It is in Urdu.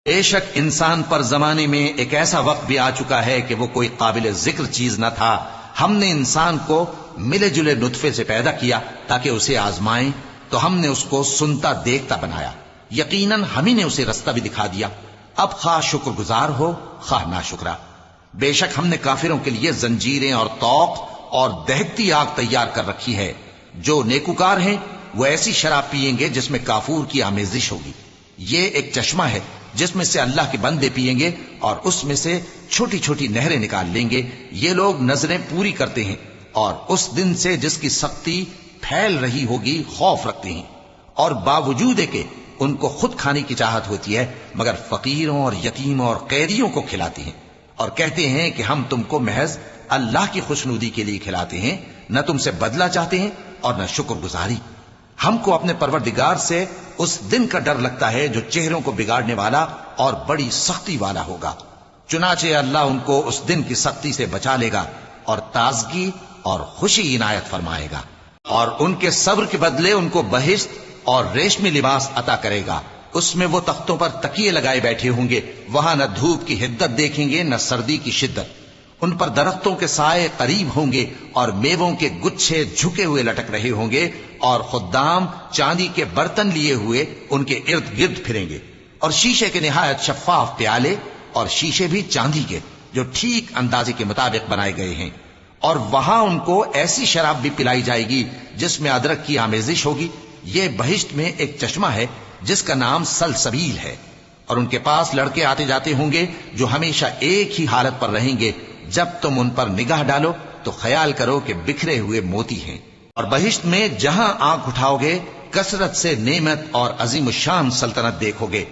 بے شک انسان پر زمانے میں ایک ایسا وقت بھی آ چکا ہے کہ وہ کوئی قابل ذکر چیز نہ تھا. ہم نے انسان کو ملے جلے نطفے سے پیدا کیا تاکہ اسے آزمائیں، تو ہم نے اس کو سنتا دیکھتا بنایا. یقیناً ہم ہی نے اسے رستہ بھی دکھا دیا. اب خواہ شکر گزار ہو خواہ ناشکرا. بے شک ہم نے کافروں کے لیے زنجیریں اور طوق اور دہکتی آگ تیار کر رکھی ہے. جو نیکوکار ہیں وہ ایسی شراب پیئیں گے جس میں کافور کی آمیزش ہوگی. یہ ایک چشمہ ہے جس میں سے اللہ کے بندے پیئیں گے اور اس میں سے چھوٹی چھوٹی نہریں نکال لیں گے. یہ لوگ نظریں پوری کرتے ہیں اور اس دن سے جس کی سختی پھیل رہی ہوگی خوف رکھتے ہیں، اور باوجود کہ ان کو خود کھانے کی چاہت ہوتی ہے مگر فقیروں اور یتیموں اور قیدیوں کو کھلاتے ہیں، اور کہتے ہیں کہ ہم تم کو محض اللہ کی خوشنودی کے لیے کھلاتے ہیں، نہ تم سے بدلہ چاہتے ہیں اور نہ شکر گزاری. ہم کو اپنے پروردگار سے اس دن کا ڈر لگتا ہے جو چہروں کو بگاڑنے والا اور بڑی سختی والا ہوگا. چنانچہ اللہ ان کو اس دن کی سختی سے بچا لے گا اور تازگی اور خوشی عنایت فرمائے گا، اور ان کے صبر کے بدلے ان کو بہشت اور ریشمی لباس عطا کرے گا. اس میں وہ تختوں پر تکیے لگائے بیٹھے ہوں گے، وہاں نہ دھوپ کی حدت دیکھیں گے نہ سردی کی شدت. ان پر درختوں کے سائے قریب ہوں گے اور میووں کے گچھے جھکے ہوئے لٹک رہے ہوں گے، اور خدام چاندی کے برتن لیے ہوئے ان کے ارد گرد پھریں گے، اور شیشے کے نہایت شفاف پیالے اور شیشے بھی چاندی کے جو ٹھیک اندازے کے مطابق بنائے گئے ہیں. اور وہاں ان کو ایسی شراب بھی پلائی جائے گی جس میں ادرک کی آمیزش ہوگی. یہ بہشت میں ایک چشمہ ہے جس کا نام سلسبیل ہے، اور ان کے پاس لڑکے آتے جاتے ہوں گے جو ہمیشہ ایک ہی حالت پر رہیں گے. جب تم ان پر نگاہ ڈالو تو خیال کرو کہ بکھرے ہوئے موتی ہیں. اور بہشت میں جہاں آنکھ اٹھاؤ گے کثرت سے نعمت اور عظیم الشان سلطنت دیکھو گے.